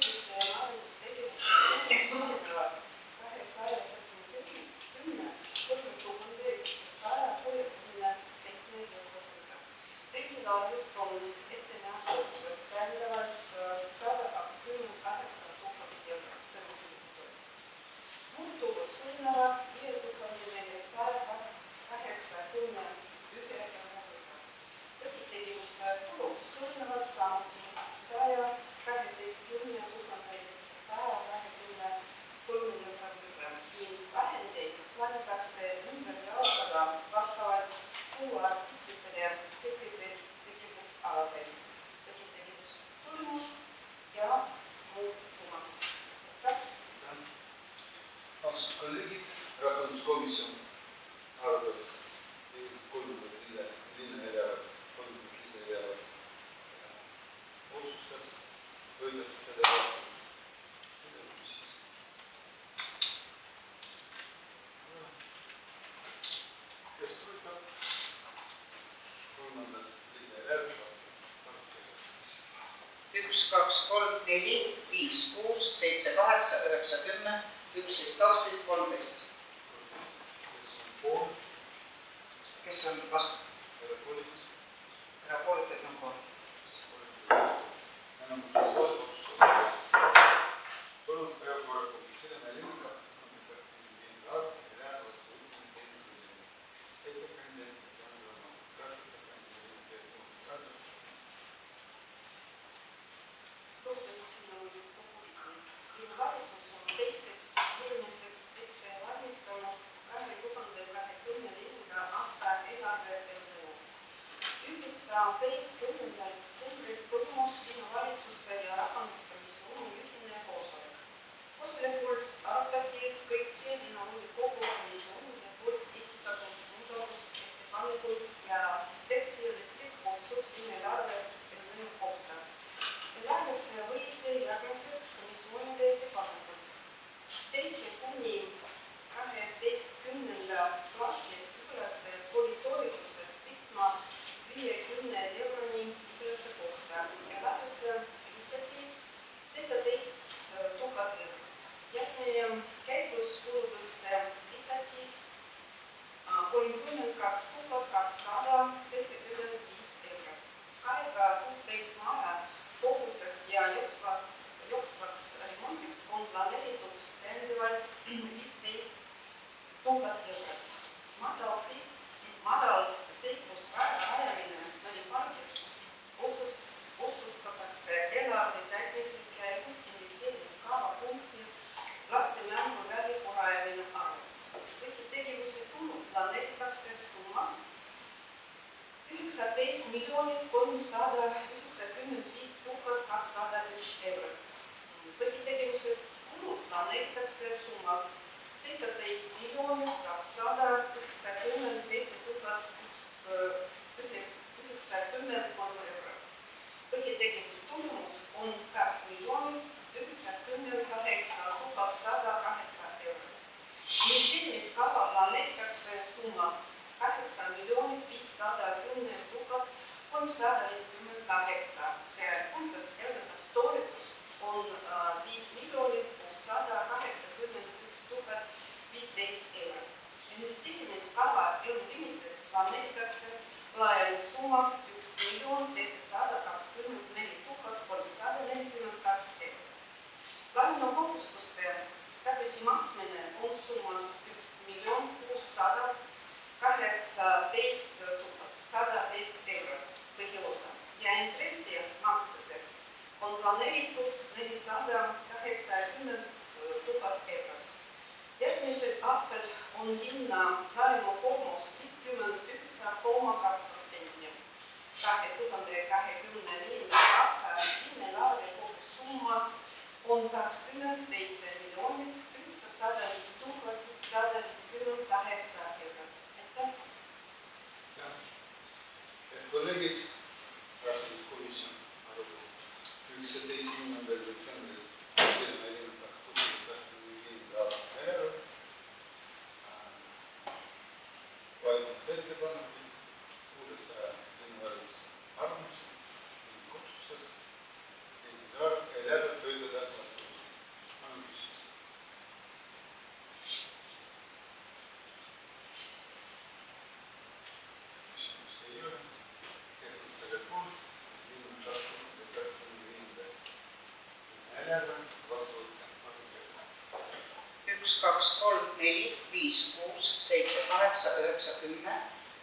1, 2, 3, 4, 5, 6, 7, 8, 9, 10, 11, 12, 13. Kes on vastu? Erapooletud on 3. Ettepanek, 1, 2, 3, 4, 5, 6, 7, 8, 9, 10,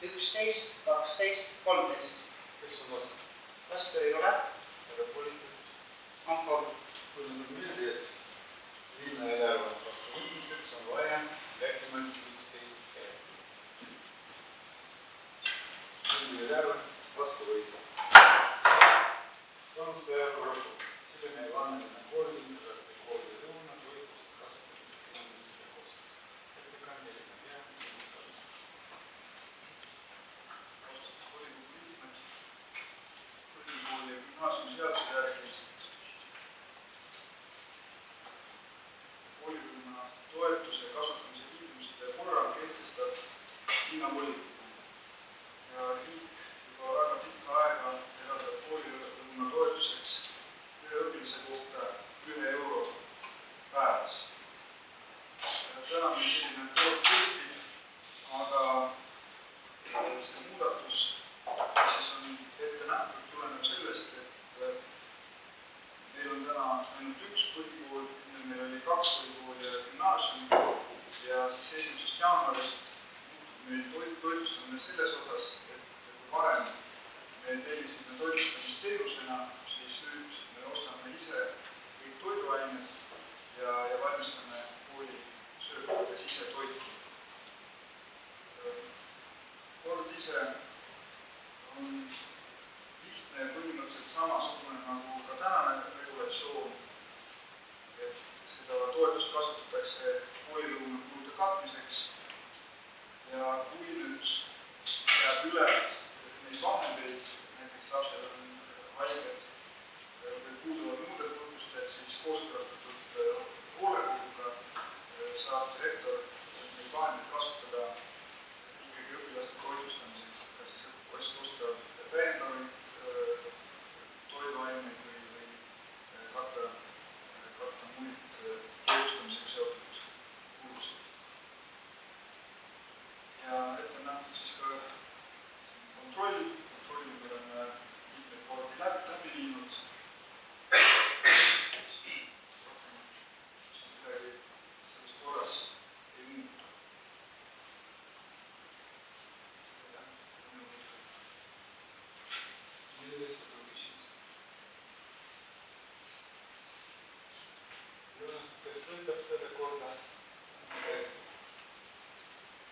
11, 12, 13. Vastu ei ole. On poolt. Toetuse kasutamise tingimuste korral kehtestab linnavolikogu ja riik juba väga pikka aega eraldab koolilõuna toetuseks ühe õpilase kohta 1 euro päevas. Täna on selline toot tehti, aga see muudatus, mis on ette nähtud, tuleneb sellest, et meil on täna ainult üks põhikool, meil oli 2 põhikooli ja gümnaasiumi ja siis 1. jaanuarist meil toitlustamine selles osas, et kui varem me tellisime toitlustamisteenusena, siis nüüd me ostame ise kõik toiduained ja valmistame kooli söögides ise toitu. Kord ise on lihtne ja põhimõtteliselt samasugune nagu ka tänane regulatsioon, et seda toetust kasutatakse koolilõuna kulude katmiseks ja kui nüüd jääb üle neid vahendeid, näiteks lapsel on haiged või puuduvad muudel põhjustel, siis kooskõlastatud hoolekoguga saab direktor neid vahendeid kasutada ikkagi õpilaste toitlustamiseks, kas siis osta täiendavaid toiduaineid või katta muid toitlustamiseks seotud kulusid. Ja ette on nähtud siis ka kontrolli meil on mitmeid kordi läbi viinud. Midagi selles korras ei muuta. Kas võidab selle korda?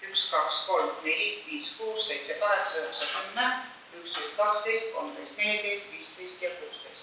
1, 2, 3, 4, 5, 6, 7, 8, 9, 10, 11, 12, 13, 14, 15 ja 16.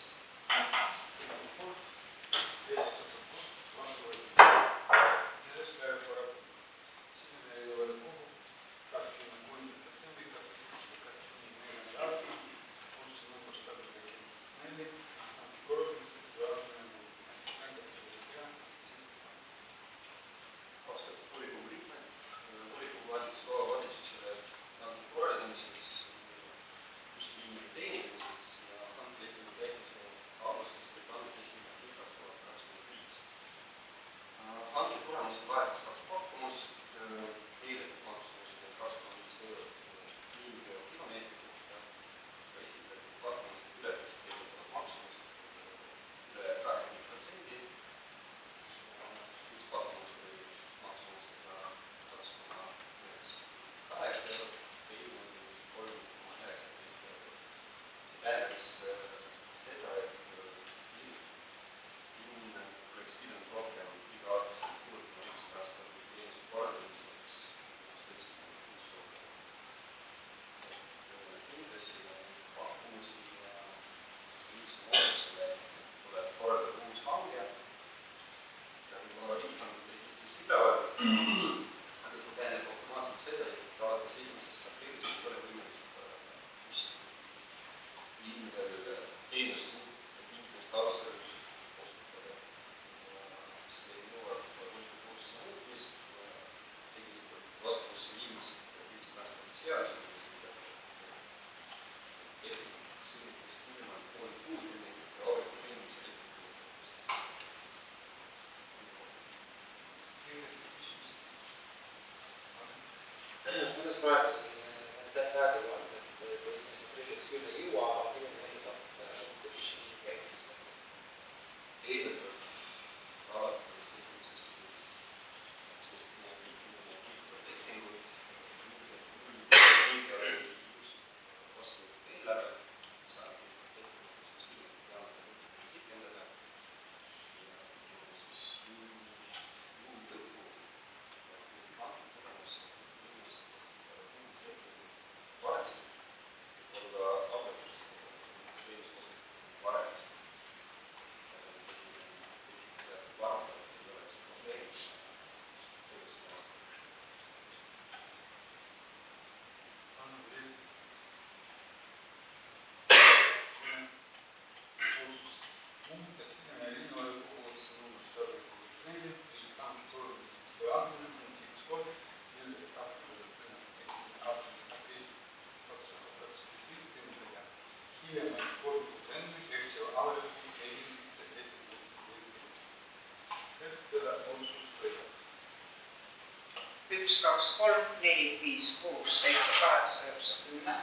1, 2, 3, 4, 5, 6, 7, 8, 9, 10,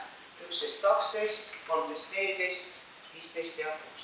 11, 12, 13, 14, 15 ja 16.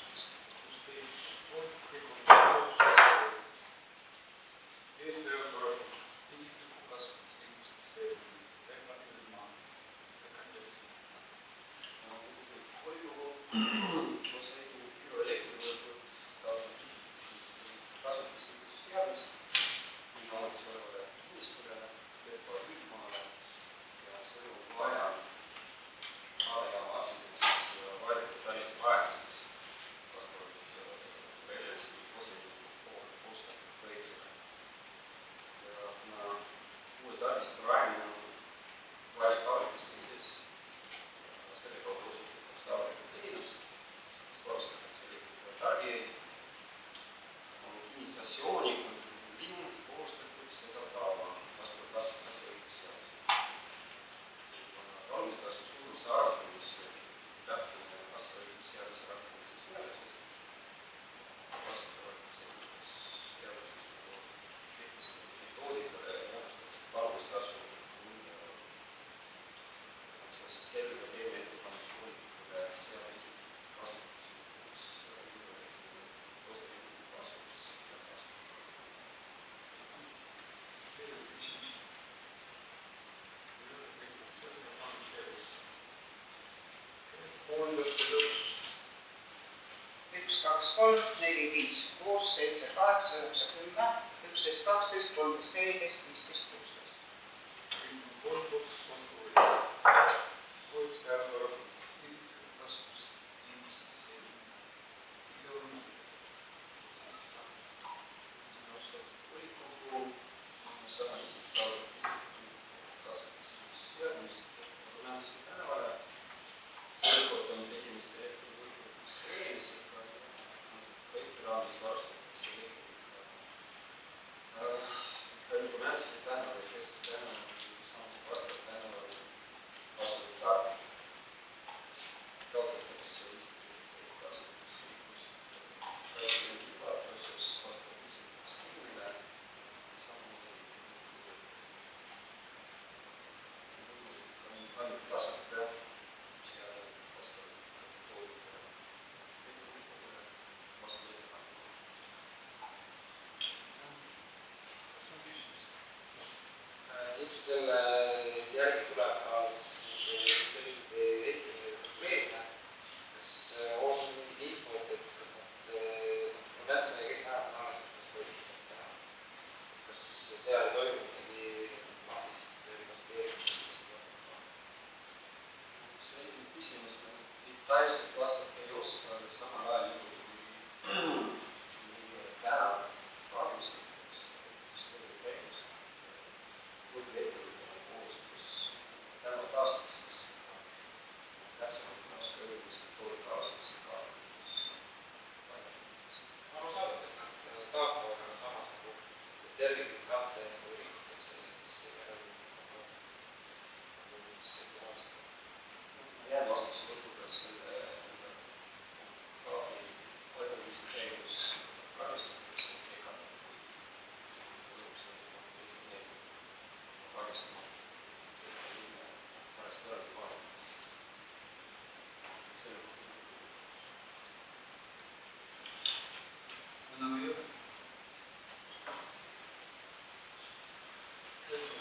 Üks, kaks, kolm, neli, viis, kuus, seitse, kaheksa, üheksa, 10, 11, 12, 13, 14, 15, selle järgi tuleb ka selliste esimene probleeme, kas on mingid infod, et ma täpselt kõik näevad alles, kas võivad teha. Kas seal ei toimu midagi lahist investeerimist? Selline küsimus, detailselt vastata ei oska, aga samal ajal kui täna kahjustatakse investeerida käigus. Kui ettevõtjana koostöös tänu taastamiseks täpsemalt ma oska öelda, mis toolika aastasse ka ma saan aru, et nad tahtavad, aga samas nagu terviklik kahte rikutakse, siis ma jään vastuse võtuga selle kraavi hoidamise käigus kahjustatakse ega kahjustama pärast tõeldi vaadata. Enam ei ole.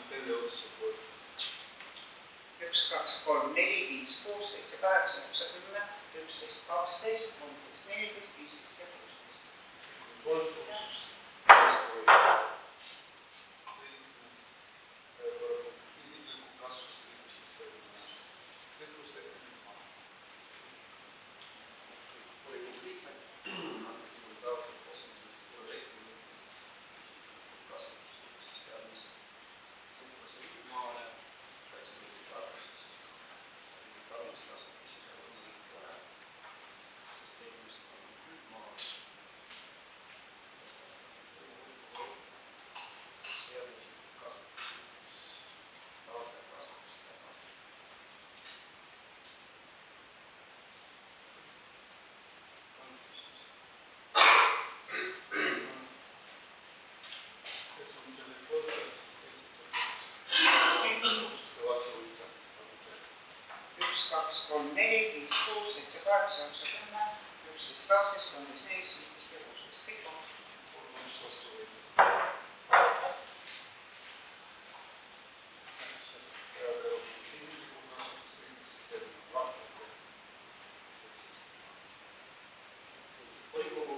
Teile otsa poolt. 1, 2, 3, 4, 5, 6, 7, 8, 9, 10, 11, 12, 13, 14, 15 ja 16. 2, 3, 4, 5, 6, 7, 8, 9, 10, 11, 12, 13, 14, 15 ja 16. Kõik on.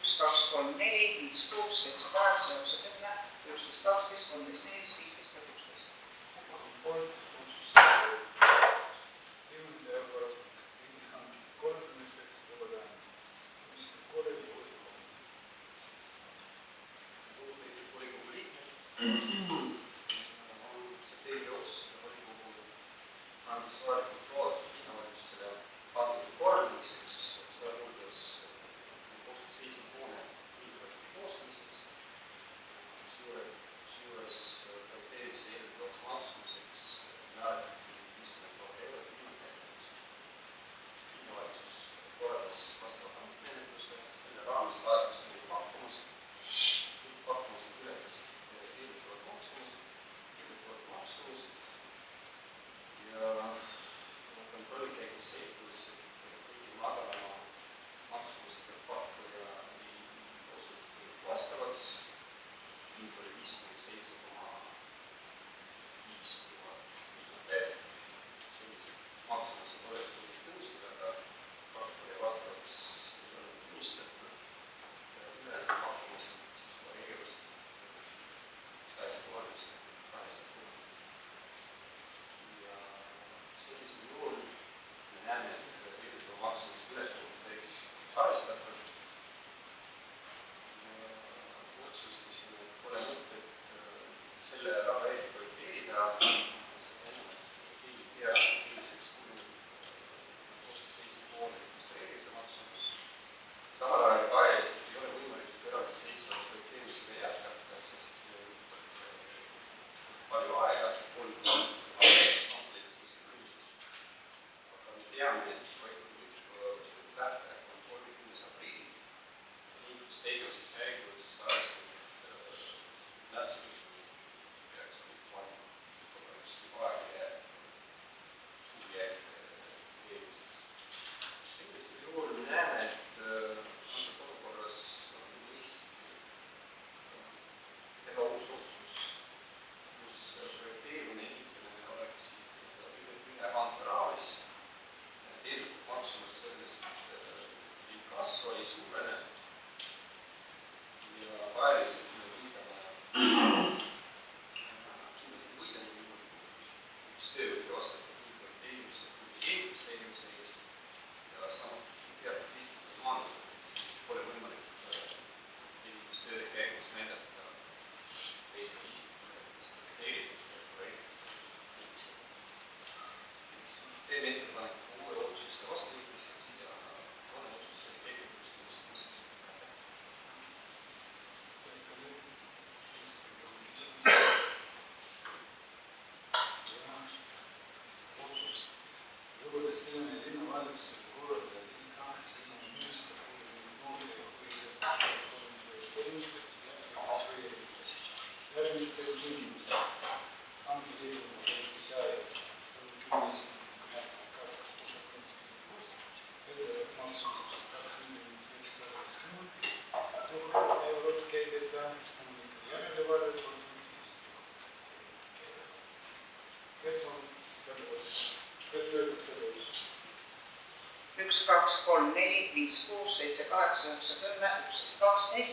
Üks, kaks, kolm, neli, viis, kuus, seitse, kaheksa, üheksa, 10, 11, 12, 13, 14, 15 ja 16. Üks, kaks, kolm, neli, viis, kuus, seitse, kaheksa, üheksa, 10, 11, 12.